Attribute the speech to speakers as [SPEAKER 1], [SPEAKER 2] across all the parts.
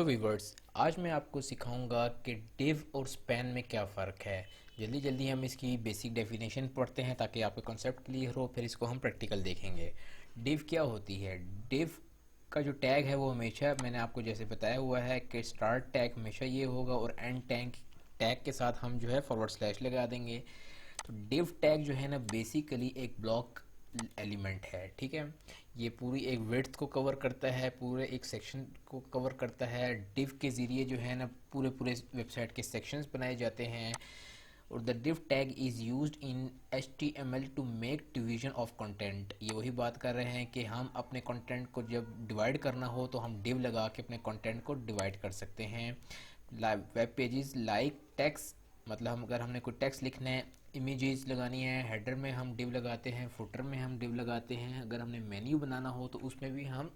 [SPEAKER 1] Viewers, आज मैं आपको सिखाऊंगा कि डिव और स्पैन में क्या फ़र्क है। जल्दी जल्दी हम इसकी बेसिक डेफिनेशन पढ़ते हैं ताकि आपको कॉन्सेप्ट क्लियर हो, फिर इसको हम प्रैक्टिकल देखेंगे। डिव क्या होती है? डिव का जो टैग है वो हमेशा मैंने आपको जैसे बताया हुआ है कि स्टार्ट टैग हमेशा ये होगा और एंड टैग टैग के साथ हम जो है फॉरवर्ड स्लैश लगा देंगे। तो डिव टैग जो है ना बेसिकली एक ब्लॉक एलिमेंट है, ठीक है। ये पूरी एक विड्थ को कवर करता है, पूरे एक सेक्शन को कवर करता है। डिव के ज़रिए जो है ना पूरे पूरे वेबसाइट के सेक्शंस बनाए जाते हैं। और the div tag is used in HTML to make division of content. ये वही बात कर रहे हैं कि हम अपने कंटेंट को जब डिवाइड करना हो तो हम div लगा के अपने कंटेंट को डिवाइड कर सकते हैं। वेब पेजेस लाइक टेक्स्ट, मतलब हम अगर हमने कोई टेक्स्ट लिखना है, इमेजेस लगानी है, हेडर में हम div लगाते हैं, फुटर में हम div लगाते हैं। अगर हमने मेन्यू बनाना हो तो उसमें भी हम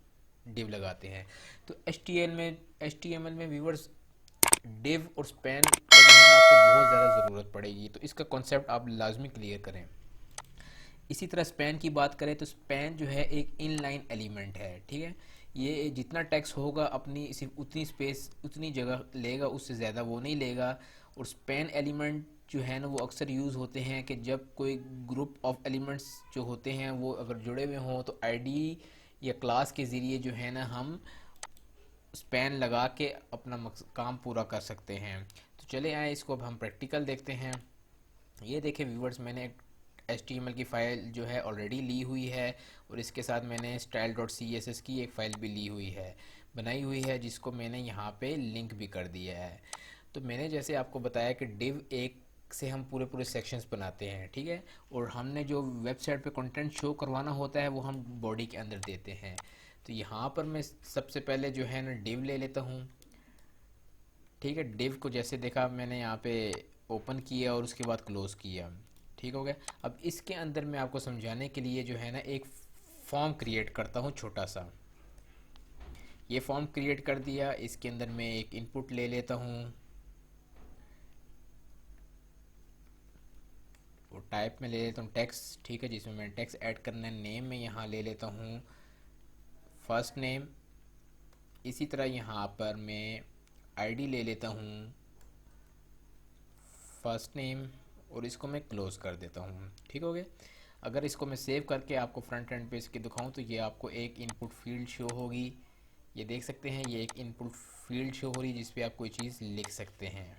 [SPEAKER 1] div लगाते हैं। तो HTML में व्यूवर्स डिव और स्पैन का जो है ना आपको बहुत ज़्यादा ज़रूरत पड़ेगी, तो इसका कॉन्सेप्ट आप लाजमी क्लियर करें। इसी तरह स्पैन की बात करें तो स्पैन जो है एक इनलाइन एलिमेंट है, ठीक है। ये जितना टेक्स्ट होगा अपनी सिर्फ उतनी स्पेस उतनी जगह लेगा, उससे ज़्यादा वो नहीं लेगा। और स्पैन एलिमेंट जो है ना वो अक्सर यूज़ होते हैं कि जब कोई ग्रुप ऑफ एलिमेंट्स जो होते हैं वो अगर जुड़े हुए हों तो आईडी या क्लास के ज़रिए जो है ना हम स्पैन लगा के अपना काम पूरा कर सकते हैं। तो चले आए इसको अब हम प्रैक्टिकल देखते हैं। ये देखें व्यूवर्स, मैंने एक HTML की फ़ाइल जो है ऑलरेडी ली हुई है और इसके साथ मैंने style.css की एक फ़ाइल भी ली हुई है, बनाई हुई है, जिसको मैंने यहाँ पे लिंक भी कर दिया है। तो मैंने जैसे आपको बताया कि div एक से हम पूरे पूरे सेक्शंस बनाते हैं, ठीक है। और हमने जो वेबसाइट पे कंटेंट शो करवाना होता है वो हम बॉडी के अंदर देते हैं। तो यहाँ पर मैं सबसे पहले जो है ना div ले लेता हूँ, ठीक है। div को जैसे देखा मैंने यहाँ पे ओपन किया और उसके बाद क्लोज़ किया, ठीक हो गया। अब इसके अंदर मैं आपको समझाने के लिए जो है ना एक फॉर्म क्रिएट करता हूँ छोटा सा। ये फॉर्म क्रिएट कर दिया, इसके अंदर मैं एक इनपुट ले लेता हूँ और टाइप में ले लेता हूँ टेक्स्ट, ठीक है, जिसमें मैंने टेक्स्ट ऐड करना है। नेम में यहाँ ले लेता हूँ फर्स्ट नेम। इसी तरह यहाँ पर मैं आईडी ले लेता हूँ फर्स्ट नेम और इसको मैं क्लोज़ कर देता हूँ, ठीक हो गया। अगर इसको मैं सेव करके आपको फ्रंट एंड पे इसके दिखाऊँ तो ये आपको एक इनपुट फील्ड शो होगी। ये देख सकते हैं, ये एक इनपुट फील्ड शो हो रही है जिस पे आप कोई चीज़ लिख सकते हैं,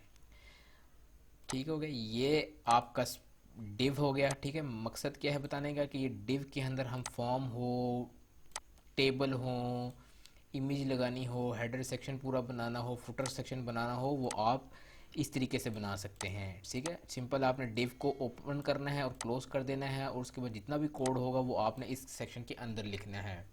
[SPEAKER 1] ठीक हो गया। ये आपका डिव हो गया, ठीक है। मकसद क्या है बताने का कि ये डिव के अंदर हम फॉर्म हो, टेबल हो, इमेज लगानी हो, हेडर सेक्शन पूरा बनाना हो, फुटर सेक्शन बनाना हो, वो आप इस तरीके से बना सकते हैं, ठीक है। सिंपल आपने डिव को ओपन करना है और क्लोज कर देना है और उसके बाद जितना भी कोड होगा वो आपने इस सेक्शन के अंदर लिखना है।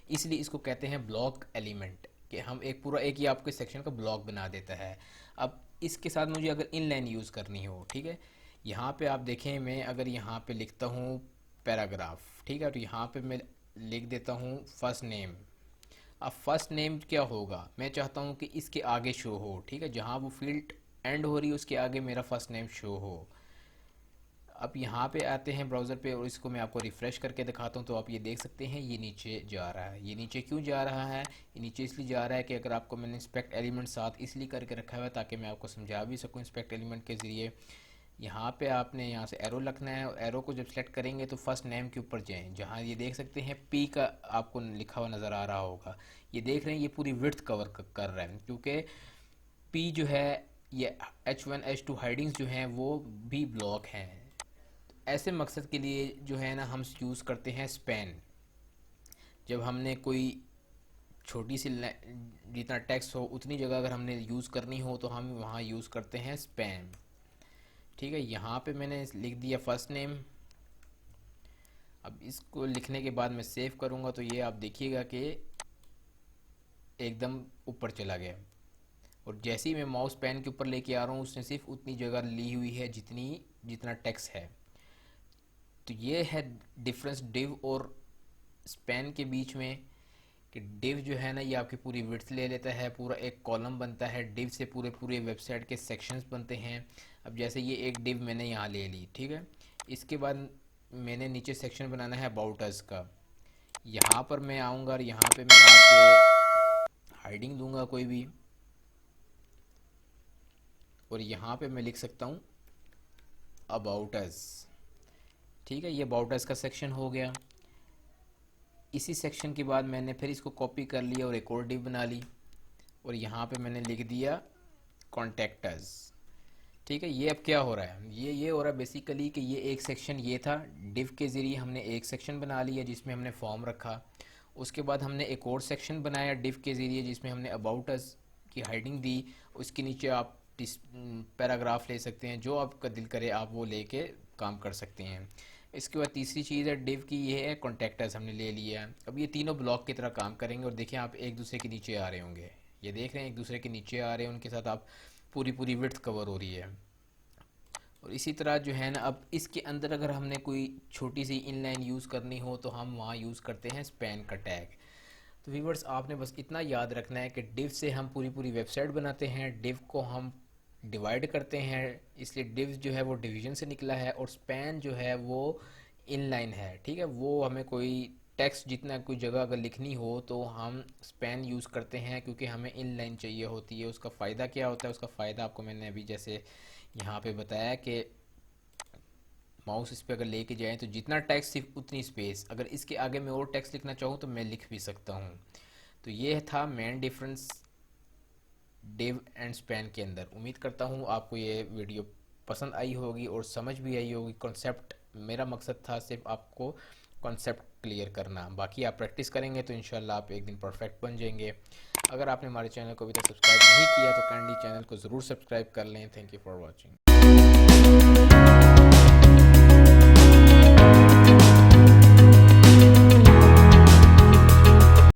[SPEAKER 1] इसलिए इसको कहते हैं ब्लॉक एलिमेंट, कि हम एक पूरा एक ही आपके सेक्शन का ब्लॉक बना देता है। अब इसके साथ मुझे अगर इनलाइन यूज़ करनी हो, ठीक है, यहाँ पे आप देखें मैं अगर यहाँ पे लिखता हूँ पैराग्राफ, ठीक है, तो यहाँ पे मैं लिख देता हूँ फर्स्ट नेम। अब फर्स्ट नेम क्या होगा, मैं चाहता हूँ कि इसके आगे शो हो, ठीक है, जहाँ वो फील्ड एंड हो रही है उसके आगे मेरा फर्स्ट नेम शो हो। अब यहाँ पे आते हैं ब्राउज़र पे और इसको मैं आपको रिफ़्रेश करके दिखाता हूँ तो आप ये देख सकते हैं ये नीचे जा रहा है। ये नीचे क्यों जा रहा है? ये नीचे इसलिए जा रहा है कि अगर आपको मैंने इंस्पेक्ट एलिमेंट साथ इसलिए करके रखा हुआ है ताकि मैं आपको समझा भी सकूँ इंस्पेक्ट एलिमेंट के ज़रिए। यहाँ पे आपने यहाँ से एरो रखना है और एरो को जब सेलेक्ट करेंगे तो फर्स्ट नेम के ऊपर जाएँ, जहाँ ये देख सकते हैं पी का आपको लिखा हुआ नज़र आ रहा होगा। ये देख रहे हैं ये पूरी विड्थ कवर कर रहा है, क्योंकि पी जो है ये H1 H2 हाइडिंग्स जो हैं वो भी ब्लॉक हैं। ऐसे मकसद के लिए जो है ना हम यूज़ करते हैं स्पैन। जब हमने कोई छोटी सी जितना टेक्स्ट हो उतनी जगह अगर हमने यूज़ करनी हो तो हम वहाँ यूज़ करते हैं स्पैन, ठीक है। यहाँ पे मैंने लिख दिया फर्स्ट नेम। अब इसको लिखने के बाद मैं सेव करूँगा तो ये आप देखिएगा कि एकदम ऊपर चला गया। और जैसे ही मैं माउस पेन के ऊपर लेके आ रहा हूँ उसने सिर्फ उतनी जगह ली हुई है जितना टेक्स्ट है। तो ये है डिफरेंस डिव और स्पैन के बीच में, कि डिव जो है ना ये आपकी पूरी विड्थ ले लेता है, पूरा एक कॉलम बनता है। डिव से पूरे पूरे वेबसाइट के सेक्शंस बनते हैं। अब जैसे ये एक डिव मैंने यहाँ ले ली, ठीक है। इसके बाद मैंने नीचे सेक्शन बनाना है अबाउट अस का। यहाँ पर मैं आऊँगा और यहाँ पे मैं आके हाइडिंग दूंगा कोई भी, और यहाँ पे मैं लिख सकता हूँ अबाउट अस। ठीक है, ये अबाउट अस का सेक्शन हो गया। इसी सेक्शन के बाद मैंने फिर इसको कॉपी कर लिया और एक और डिव बना ली, और यहाँ पे मैंने लिख दिया कॉन्टैक्ट अस। ठीक है, ये अब क्या हो रहा है, ये हो रहा है बेसिकली कि ये एक सेक्शन ये था, डिव के ज़रिए हमने एक सेक्शन बना लिया जिसमें हमने फॉर्म रखा। उसके बाद हमने एक और सेक्शन बनाया डिव के ज़रिए जिसमें हमने अबाउट अस की हाइडिंग दी। उसके नीचे आप पैराग्राफ ले सकते हैं, जो आपका दिल करे आप वो लेके काम कर सकते हैं। इसके बाद तीसरी चीज़ है डिव की, ये है कॉन्टैक्ट अस हमने ले लिया है। अब ये तीनों ब्लॉक की तरह काम करेंगे, और देखें आप एक दूसरे के नीचे आ रहे होंगे, ये देख रहे हैं एक दूसरे के नीचे आ रहे हैं, उनके साथ आप पूरी पूरी विड्थ कवर हो रही है। और इसी तरह जो है ना, अब इसके अंदर अगर हमने कोई छोटी सी इनलाइन यूज़ करनी हो तो हम वहाँ यूज़ करते हैं स्पैन का टैग। तो व्यूवर्स, आपने बस इतना याद रखना है कि डिव से हम पूरी पूरी वेबसाइट बनाते हैं, डिव को हम डिवाइड करते हैं, इसलिए डिव जो है वो डिवीजन से निकला है, और स्पैन जो है वो इनलाइन है। ठीक है, वो हमें कोई टेक्स्ट जितना कोई जगह अगर लिखनी हो तो हम स्पैन यूज़ करते हैं, क्योंकि हमें इनलाइन चाहिए होती है। उसका फ़ायदा क्या होता है, उसका फ़ायदा आपको मैंने अभी जैसे यहाँ पे बताया कि माउस इस पे अगर लेके जाएं तो जितना टेक्स्ट सिर्फ उतनी स्पेस, अगर इसके आगे मैं और टेक्स्ट लिखना चाहूँ तो मैं लिख भी सकता हूँ। तो ये था main difference div and span के अंदर। उम्मीद करता हूँ आपको ये वीडियो पसंद आई होगी और समझ भी आई होगी। कॉन्सेप्ट, मेरा मकसद था सिर्फ आपको कॉन्सेप्ट क्लियर करना, बाकी आप प्रैक्टिस करेंगे तो इंशाल्लाह आप एक दिन परफेक्ट बन जाएंगे। अगर आपने हमारे चैनल को अभी तक सब्सक्राइब नहीं किया तो काइंडली चैनल को ज़रूर सब्सक्राइब कर लें। Thank you for watching.